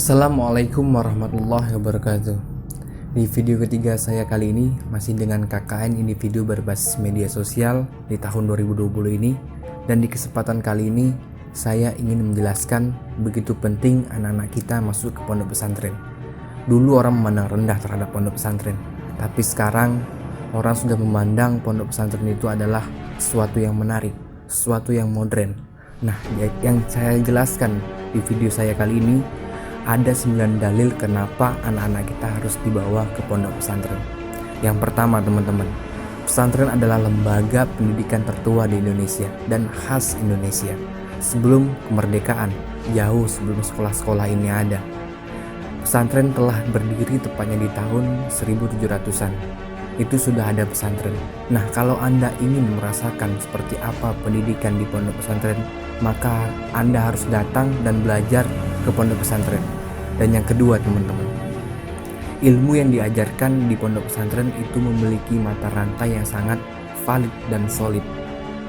Assalamualaikum warahmatullahi wabarakatuh. Di video ketiga saya kali ini masih dengan KKN individu berbasis media sosial di tahun 2020 ini, dan di kesempatan kali ini saya ingin menjelaskan begitu penting anak-anak kita masuk ke pondok pesantren. Dulu orang memandang rendah terhadap pondok pesantren, tapi sekarang orang sudah memandang pondok pesantren itu adalah sesuatu yang menarik, sesuatu yang modern. Nah, yang saya jelaskan di video saya kali ini ada 9 dalil kenapa anak-anak kita harus dibawa ke pondok pesantren. Yang pertama, teman-teman, pesantren adalah lembaga pendidikan tertua di Indonesia dan khas Indonesia. Sebelum kemerdekaan, jauh sebelum sekolah-sekolah ini ada, pesantren telah berdiri tepatnya di tahun 1700-an. Itu sudah ada pesantren. Nah, kalau Anda ingin merasakan seperti apa pendidikan di pondok pesantren, maka Anda harus datang dan belajar ke pondok pesantren. Dan yang kedua, teman-teman, ilmu yang diajarkan di pondok pesantren itu memiliki mata rantai yang sangat valid dan solid,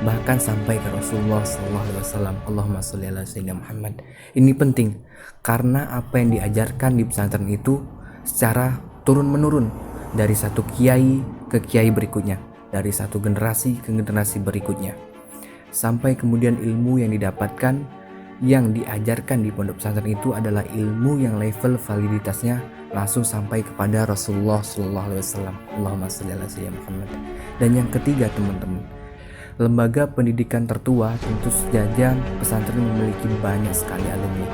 bahkan sampai ke Rasulullah SAW. Allahumma sholli ala sayyidina Muhammad. Ini penting karena apa yang diajarkan di pesantren itu secara turun-menurun dari satu kiai ke kiai berikutnya, dari satu generasi ke generasi berikutnya, sampai kemudian ilmu yang didapatkan yang diajarkan di pondok pesantren itu adalah ilmu yang level validitasnya langsung sampai kepada Rasulullah SAW. Allahumma sholli ala sayyidina Muhammad. Dan yang ketiga, teman-teman, lembaga pendidikan tertua tentu saja pesantren memiliki banyak sekali alumni.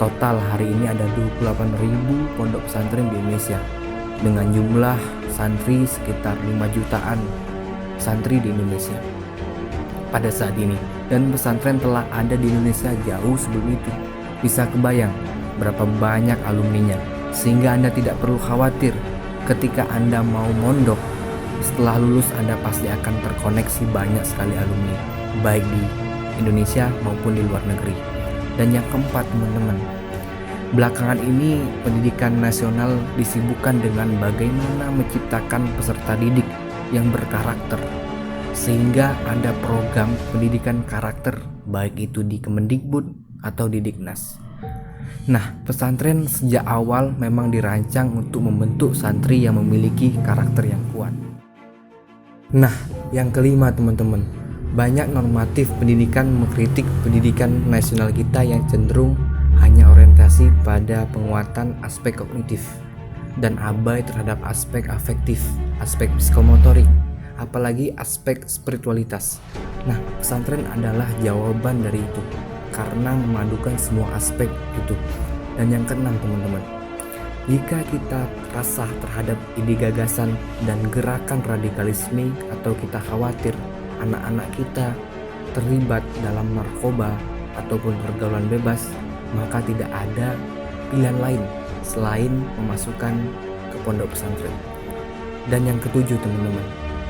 Total hari ini ada 28.000 pondok pesantren di Indonesia dengan jumlah santri sekitar 5 jutaan santri di Indonesia pada saat ini, dan pesantren telah ada di Indonesia jauh sebelum itu. Bisa kebayang berapa banyak alumninya, sehingga Anda tidak perlu khawatir ketika Anda mau mondok. Setelah lulus Anda pasti akan terkoneksi banyak sekali alumni, baik di Indonesia maupun di luar negeri. Dan yang keempat, teman-teman, belakangan ini pendidikan nasional disibukkan dengan bagaimana menciptakan peserta didik yang berkarakter, sehingga ada program pendidikan karakter baik itu di Kemendikbud atau di Diknas. Nah, pesantren sejak awal memang dirancang untuk membentuk santri yang memiliki karakter yang kuat. Nah, yang kelima, teman-teman, banyak normatif pendidikan mengkritik pendidikan nasional kita yang cenderung hanya orientasi pada penguatan aspek kognitif dan abai terhadap aspek afektif, aspek psikomotorik, apalagi aspek spiritualitas. Nah, pesantren adalah jawaban dari itu karena memadukan semua aspek itu. Dan yang keenam, teman-teman, jika kita resah terhadap ide gagasan dan gerakan radikalisme, atau kita khawatir anak-anak kita terlibat dalam narkoba ataupun pergaulan bebas, maka tidak ada pilihan lain selain memasukkan ke pondok pesantren. Dan yang ketujuh, teman-teman,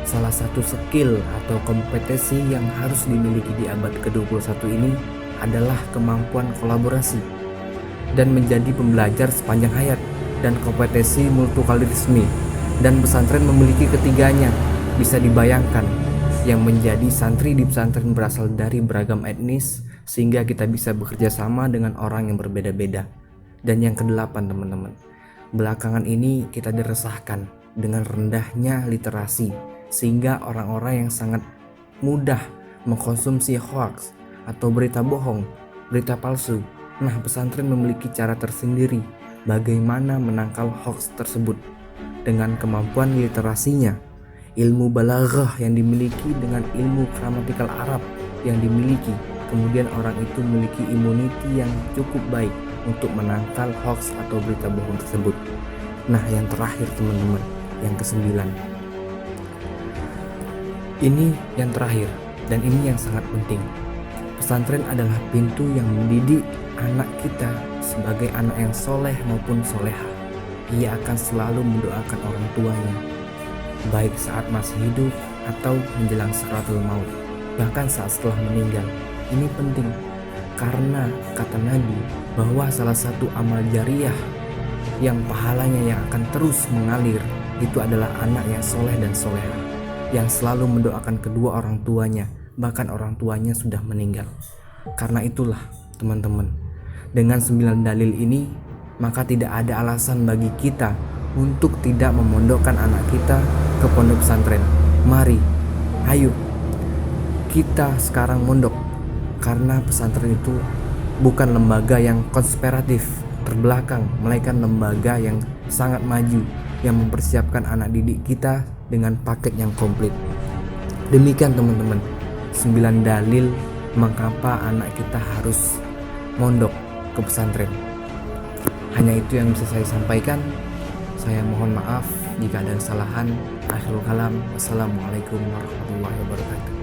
salah satu skill atau kompetensi yang harus dimiliki di abad ke-21 ini adalah kemampuan kolaborasi dan menjadi pembelajar sepanjang hayat, dan kompetensi multikulturalisme. Dan pesantren memiliki ketiganya. Bisa dibayangkan, yang menjadi santri di pesantren berasal dari beragam etnis, sehingga kita bisa bekerja sama dengan orang yang berbeda-beda. Dan yang kedelapan, teman-teman, belakangan ini kita diresahkan dengan rendahnya literasi, sehingga orang-orang yang sangat mudah mengkonsumsi hoax atau berita bohong, berita palsu. Nah, pesantren memiliki cara tersendiri bagaimana menangkal hoax tersebut dengan kemampuan literasinya ilmu balaghah yang dimiliki dengan ilmu gramatikal Arab yang dimiliki. Kemudian orang itu memiliki immunity yang cukup baik untuk menangkal hoax atau berita bohong tersebut. Nah, yang terakhir teman-teman, yang kesembilan. Ini yang terakhir dan ini yang sangat penting. Pesantren adalah pintu yang mendidik anak kita sebagai anak yang soleh maupun soleha. Ia akan selalu mendoakan orang tuanya, baik saat masih hidup atau menjelang sakratul maut, bahkan saat setelah meninggal. Ini penting karena kata Nabi bahwa salah satu amal jariah yang pahalanya yang akan terus mengalir itu adalah anak yang soleh dan soleha, yang selalu mendoakan kedua orang tuanya, bahkan orang tuanya sudah meninggal. Karena itulah teman-teman, dengan 9 dalil ini, maka tidak ada alasan bagi kita untuk tidak memondokkan anak kita ke pondok pesantren. Mari, ayo, kita sekarang mondok. Karena pesantren itu bukan lembaga yang konspiratif terbelakang, melainkan lembaga yang sangat maju, yang mempersiapkan anak didik kita dengan paket yang komplit. Demikian teman-teman, 9 dalil mengapa anak kita harus mondok ke pesantren. Hanya itu yang bisa saya sampaikan. Saya mohon maaf jika ada kesalahan. Akhirul kalam. Wassalamualaikum warahmatullahi wabarakatuh.